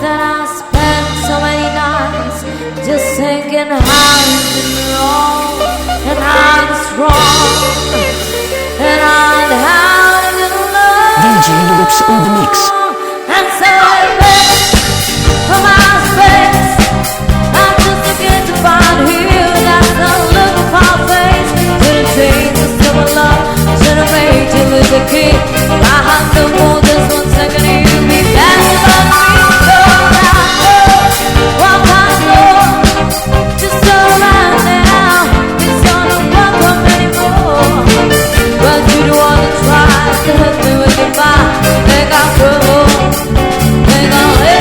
that I spent so many nights just thinking how it's been wrong and how it's wrong and how it's love. DJ Loops in the mix. And so I left for my space. I'm just looking to find here. That's the look of my face. Should've changed the civil love. Should've made you lose the key. I had to hold this 1 second. You'd be back about me. So I know what I know. Just so right now, it's gonna work up anymore. But you don't wanna try to hurt me with goodbye. Think I'm through. Think I'll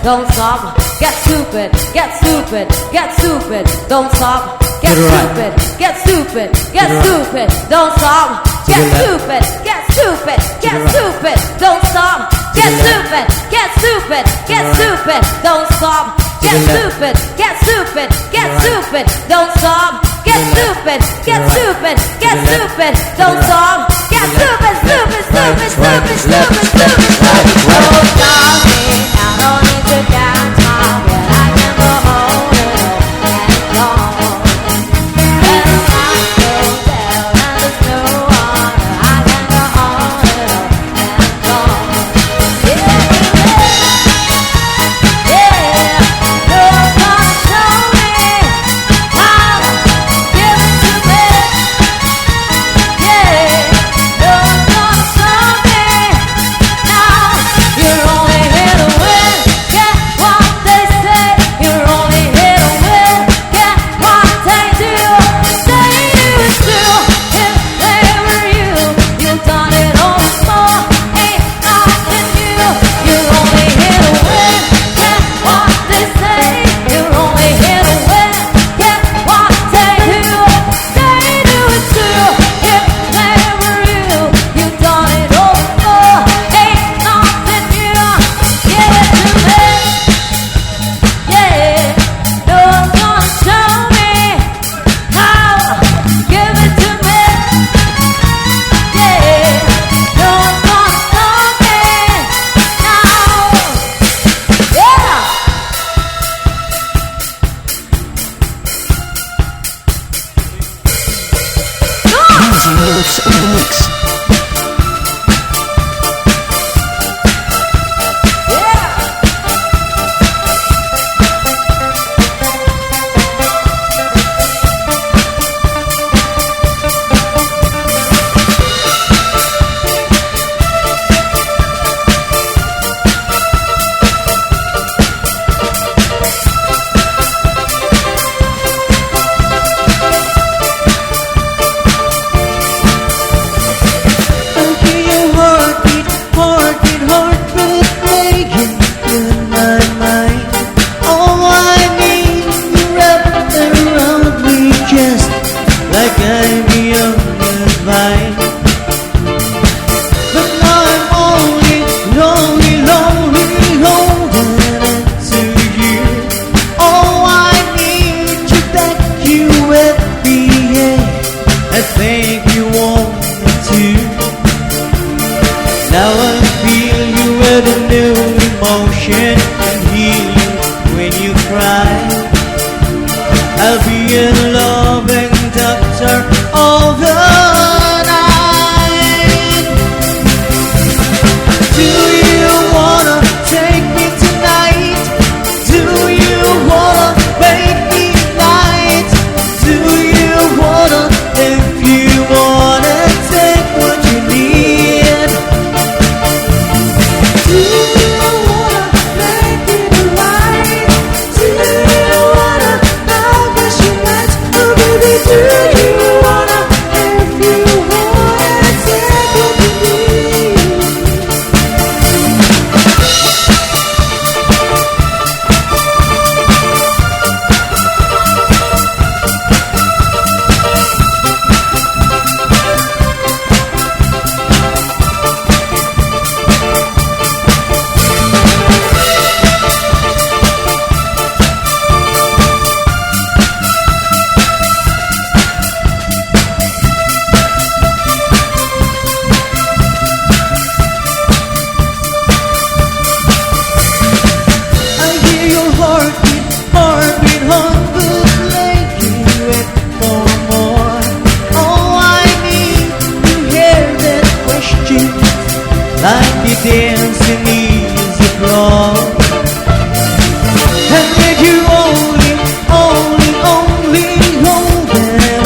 Don't stop, get stupid, get stupid, get stupid, don't stop, get stupid, get stupid, get stupid, don't stop, get stupid, get stupid, get stupid, don't stop, get stupid, get stupid, get stupid, don't stop, get stupid, get stupid, get stupid, don't stop, get stupid, get stupid, get stupid, don't stop, get stupid, stupid, stupid, stupid, stupid, stupid, stupid, don't stop me, I don't need to count time, but I can go on and on. And I go down and there's no one, I can go on and on. Yeah, no one show me how, give it to me. Yeah, no one show me now. You're only here to win, get what they say. You're only here to win, get what they do. They do it too. If they were you, you've done it all before. Ain't nothing new. You're only here to win, get what they say. You're only here to win, get what they do. They do it too. If they were you, you've done it all before. Ain't nothing new. Give it to me. Yeah, no one's gonna show me how. Give it to me. Yeah, no one's gonna stop me now. Yeah. Easy Moves in the mix. I'll be in loving doctor all the night. Do you wanna take me tonight? Do you wanna make me night? Do you wanna, if you wanna, take what you need? Do you wanna make it right? Do you wanna? Do you wanna, if like you dancing easy floor. And if you only holding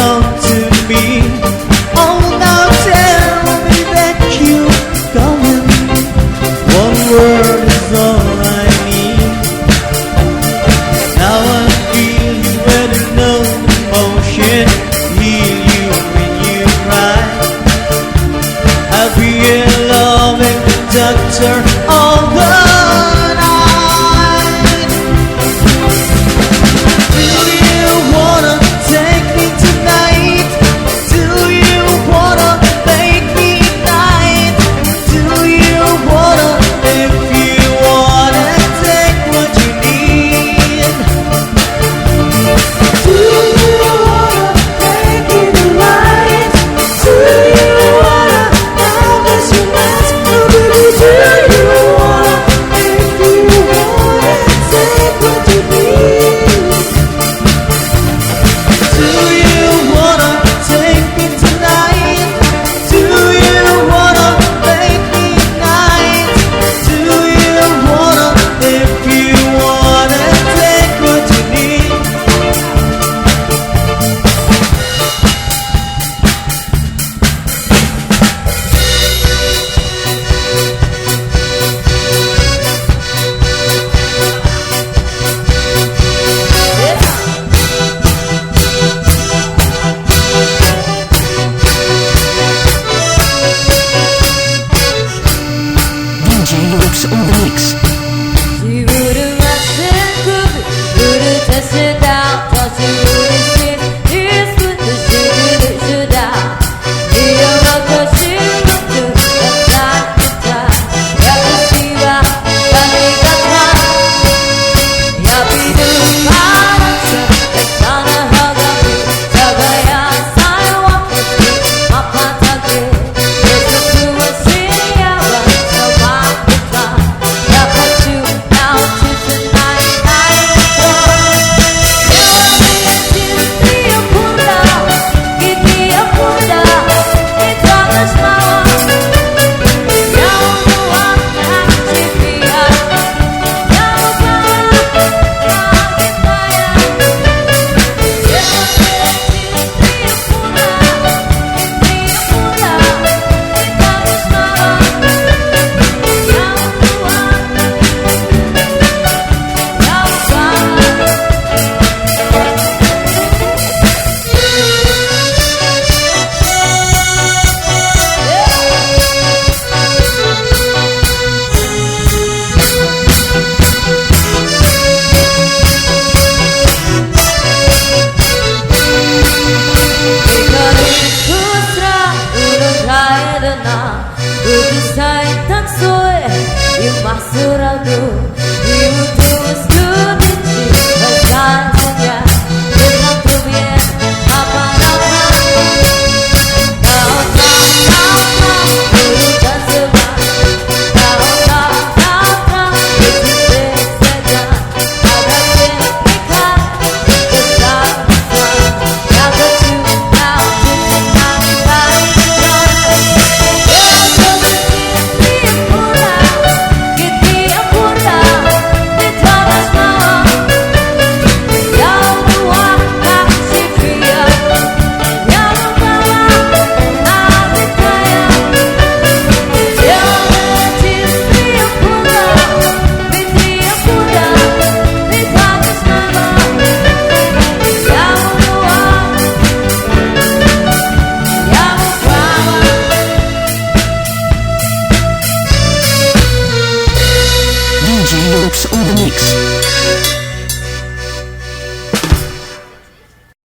on to me, oh now tell me that you're going. One word is all I need. Now I feel you and know emotion, heal you when you cry. I'll be a loving doctor all the night. Do you wanna take me tonight? Do you wanna make me night? Do you wanna, if you wanna, take what you need? Do you wanna make me right? Do you wanna promise you last? Oh baby, do you wanna, if you wanna, take what you need? Do you wanna take me tonight? Do you wanna make me night? Do you wanna, if you wanna, take what you need? DJ Lux on the mix. She wouldn't rush and cook it, wouldn't test it out, 'cause she wouldn't sit. It's good that she did it, should I? Yeah, but 'cause she looked to the side to side. Yeah, 'cause she was running the time. Yeah, be the balance, it's on a hug of me. 저거야 sidewalk with me, my 판타지. Listen to a city hour, so my goodbye. Yeah, put you down to tonight, night before. Give me a pulla, give me a pulla. It's all the smile. You're the one that keeps me up. You're the one that keeps me up. Give me a pulla, give me a pulla. It's all the smile. You're the one. You must have